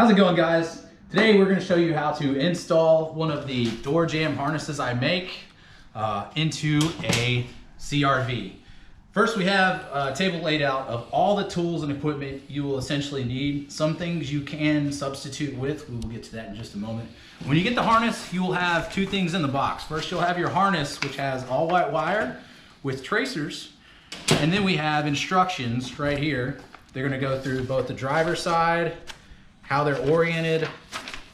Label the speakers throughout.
Speaker 1: How's it going, guys? Today we're going to show you how to install one of the door jamb harnesses I make into a CRV. First, we have a table laid out of all the tools and equipment you will essentially need. Some things you can substitute with. We will get to that in just a moment. When you get the harness, you will have two things in the box. First, you'll have your harness, which has all white wire with tracers. And then we have instructions right here. They're going to go through both the driver's side, how they're oriented,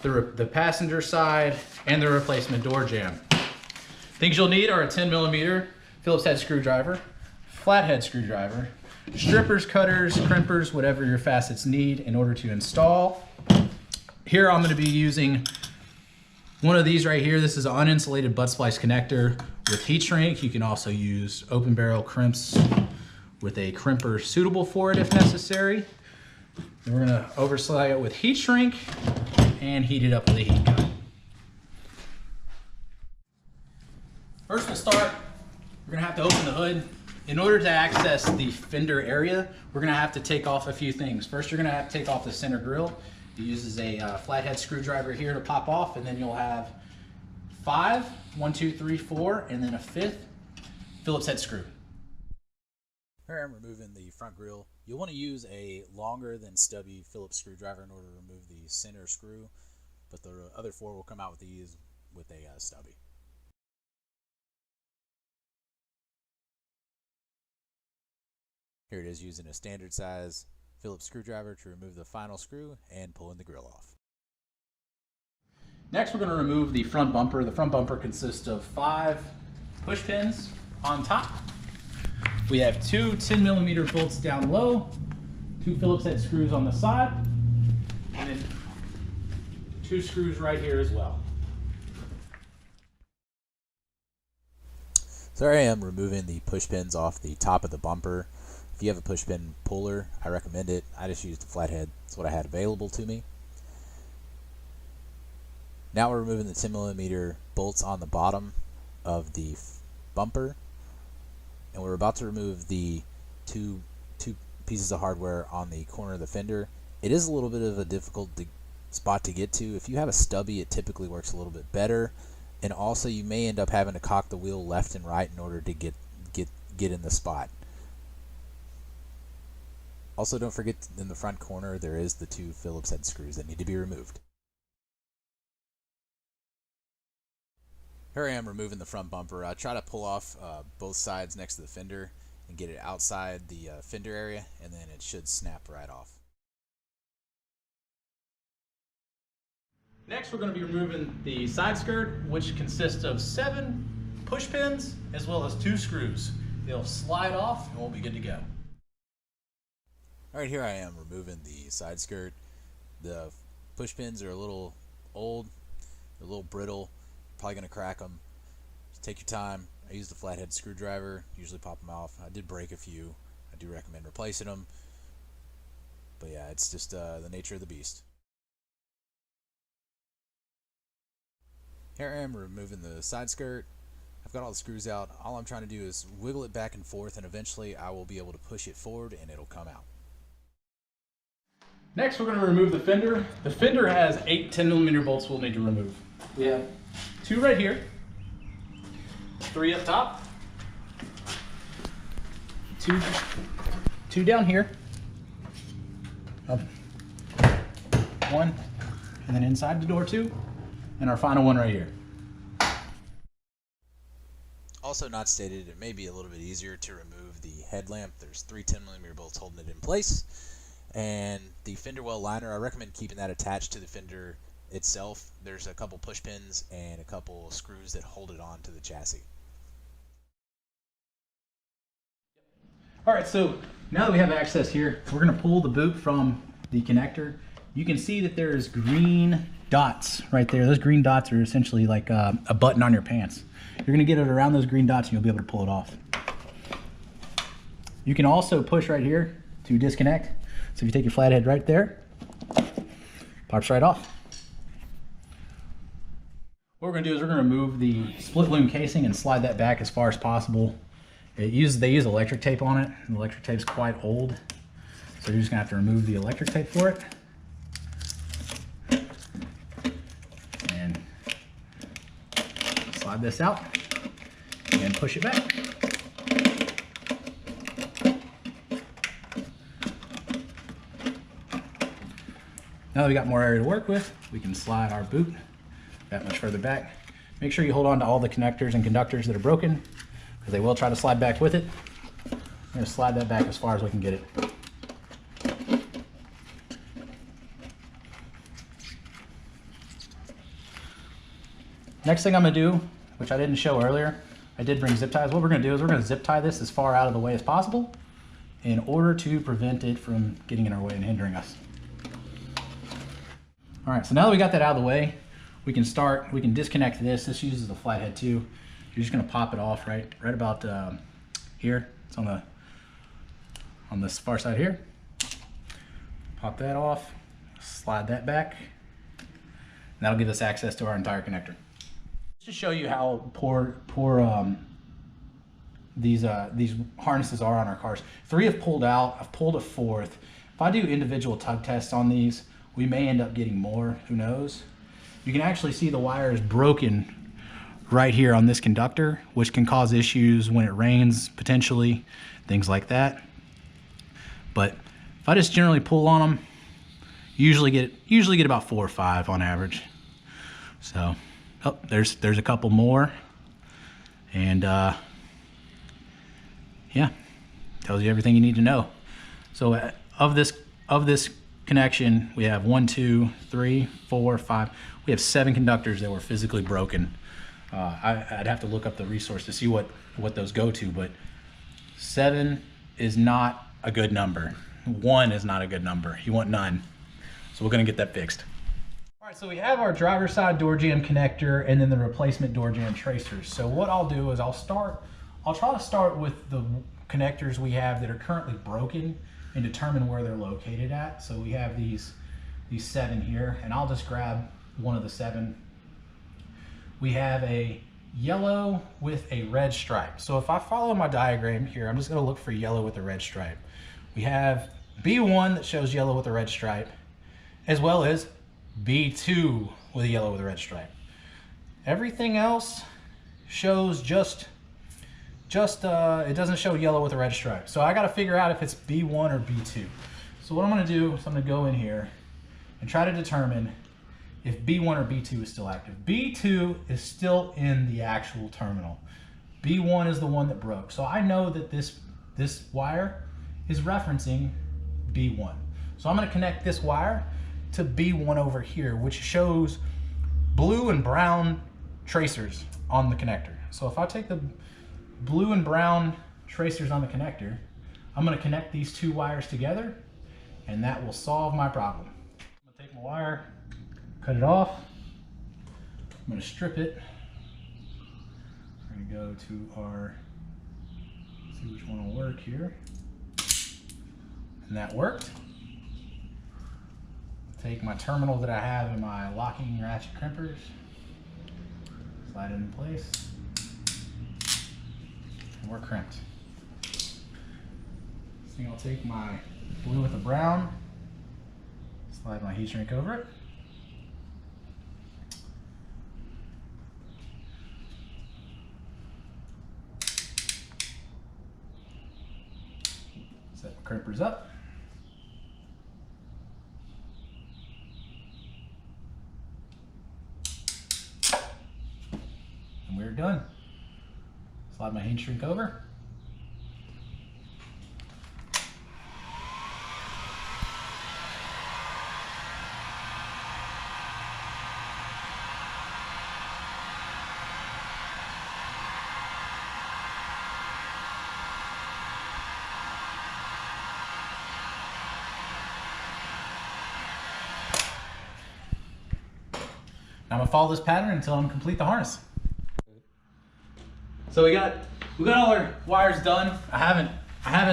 Speaker 1: the passenger side, and the replacement door jamb. Things you'll need are a 10mm Phillips head screwdriver, flathead screwdriver, strippers, cutters, crimpers, whatever your facets need in order to install. Here I'm going to be using one of these right here. This is an uninsulated butt splice connector with heat shrink. You can also use open barrel crimps with a crimper suitable for it if necessary. Then we're going to overslide it with heat shrink and heat it up with a heat gun. First we'll start, we're going to have to open the hood. In order to access the fender area, we're going to have to take off a few things. First, you're going to have to take off the center grill. It uses a flathead screwdriver here to pop off, and then you'll have 1, 2, 3, 4, and then a 5th Phillips head screw.
Speaker 2: Here I'm removing the front grill. You'll want to use a longer than stubby Phillips screwdriver in order to remove the center screw, but the other 4 will come out with these with a stubby. Here it is, using a standard size Phillips screwdriver to remove the final screw and pulling the grill off.
Speaker 1: Next, we're going to remove the front bumper. The front bumper consists of 5 push pins on top. We have 2 10mm bolts down low, 2 Phillips head screws on the side, and then 2 screws right here as well.
Speaker 2: So here I am removing the push pins off the top of the bumper. If you have a push pin puller, I recommend it. I just used a flathead. That's what I had available to me. Now we're removing the 10mm bolts on the bottom of the bumper. And we're about to remove the two pieces of hardware on the corner of the fender. It is a little bit of a difficult spot to get to. If you have a stubby, it typically works a little bit better. And also you may end up having to cock the wheel left and right in order to get in the spot. Also, don't forget in the front corner there is the 2 Phillips head screws that need to be removed. Here I am removing the front bumper. I try to pull off both sides next to the fender and get it outside the fender area, and then it should snap right off.
Speaker 1: Next, we're going to be removing the side skirt, which consists of 7 push pins as well as 2 screws. They'll slide off and we'll be good to go.
Speaker 2: Alright, here I am removing the side skirt. The push pins are a little old, they're a little brittle, probably going to crack them. Just take your time. I used a flathead screwdriver, usually pop them off. I did break a few. I do recommend replacing them. But yeah, it's just the nature of the beast. Here I am removing the side skirt. I've got all the screws out. All I'm trying to do is wiggle it back and forth, and eventually I will be able to push it forward and it'll come out.
Speaker 1: Next, we're going to remove the fender. The fender has 8 10mm bolts we'll need to remove. We have 2 right here, 3 up top, 2 down here, 1, and then inside the door 2, and our final one right here.
Speaker 2: Also not stated, it may be a little bit easier to remove the headlamp. There's 3 10mm bolts holding it in place. And the fender well liner, I recommend keeping that attached to the fender itself. There's a couple push pins and a couple screws that hold it on to the chassis.
Speaker 1: Alright, so now that we have access here, we're going to pull the boot from the connector. You can see that there's green dots right there. Those green dots are essentially like a button on your pants. You're going to get it around those green dots and you'll be able to pull it off. You can also push right here to disconnect. So if you take your flathead right there, pops right off. What we're going to do is we're going to remove the split loom casing and slide that back as far as possible. They use electric tape on it, and the electric tape's quite old. So you're just going to have to remove the electric tape for it. slide this out and push it back. Now that we got more area to work with, we can slide our boot that much further back. Make sure you hold on to all the connectors and conductors that are broken, because they will try to slide back with it. I'm going to slide that back as far as we can get it. Next thing I'm going to do, which I didn't show earlier, I did bring zip ties. What we're going to do is we're going to zip tie this as far out of the way as possible in order to prevent it from getting in our way and hindering us. All right, so now that we got that out of the way, we can disconnect this. This uses the flathead too. You're just going to pop it off right about here. It's on this far side here. Pop that off, slide that back, and that'll give us access to our entire connector. To show you how poor these harnesses are on our cars. 3 have pulled out. I've pulled a 4th. If I do individual tug tests on these, we may end up getting more. Who knows? You can actually see the wire is broken right here on this conductor, which can cause issues when it rains, potentially, things like that. But if I just generally pull on them, usually get about 4 or 5 on average. So. Oh, there's a couple more, and yeah, tells you everything you need to know. So of this connection, we have 1, 2, 3, 4, 5. We have 7 conductors that were physically broken. I'd have to look up the resource to see what those go to, but 7 is not a good number. 1 is not a good number. You want none. So we're gonna get that fixed. All right, so we have our driver's side door jamb connector and then the replacement door jamb tracers. So what I'll do is I'll try to start with the connectors we have that are currently broken and determine where they're located at. So we have these 7 here, and I'll just grab one of the 7. We have a yellow with a red stripe. So if I follow my diagram here, I'm just gonna look for yellow with a red stripe. We have B1 that shows yellow with a red stripe, as well as B2 with a yellow with a red stripe. Everything else shows just it doesn't show yellow with a red stripe. So I got to figure out if it's B1 or B2. So what I'm going to do is I'm going to go in here and try to determine if B1 or B2 is still active. B2 is still in the actual terminal. B1 is the one that broke. So I know that this wire is referencing B1. So I'm going to connect this wire to B1 over here, which shows blue and brown tracers on the connector. So if I take the blue and brown tracers on the connector, I'm going to connect these 2 wires together, and that will solve my problem. I'm going to take my wire, cut it off. I'm going to strip it. We're going to go to our, see which one will work here. And that worked. Take my terminal that I have in my locking ratchet crimpers, slide it in place, and we're crimped. So I'll take my blue with the brown, slide my heat shrink over it. Set the crimpers up. We're done. Slide my heat shrink over. Now I'm gonna follow this pattern until I'm complete the harness. So we got all our wires done. I haven't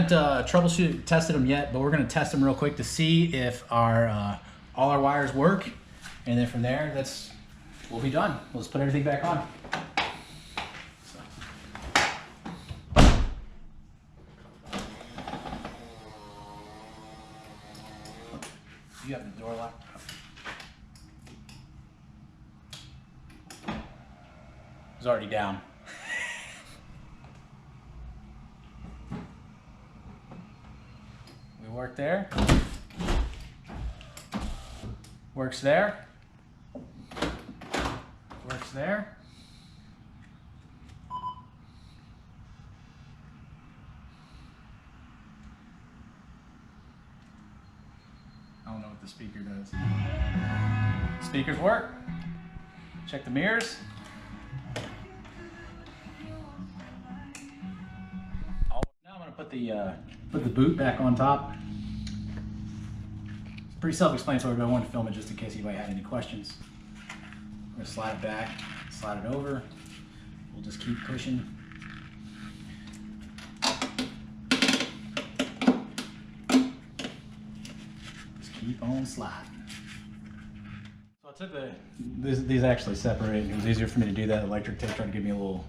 Speaker 1: troubleshoot tested them yet, but we're gonna test them real quick to see if our all our wires work, and then from there we'll be done. We'll just put everything back on. You have the door locked. was already down. We work there. Works there. Works there. I don't know what the speaker does. Speakers work. Check the mirrors. Now I'm going to put the boot back on top. It's pretty self-explanatory, but I wanted to film it just in case anybody had any questions. I'm going to slide it back, slide it over. We'll just keep pushing. Keep on sliding. So I took these actually separate. It was easier for me to do that. Electric tape tried to give me a little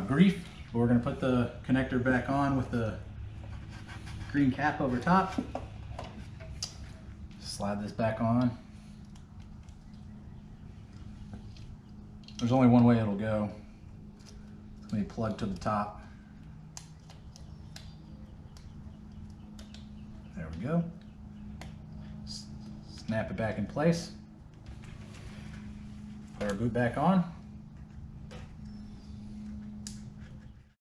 Speaker 1: grief. But we're going to put the connector back on with the green cap over top. Slide this back on. There's only one way it'll go. It's going to be plugged to the top. There we go. Snap it back in place. Put our boot back on.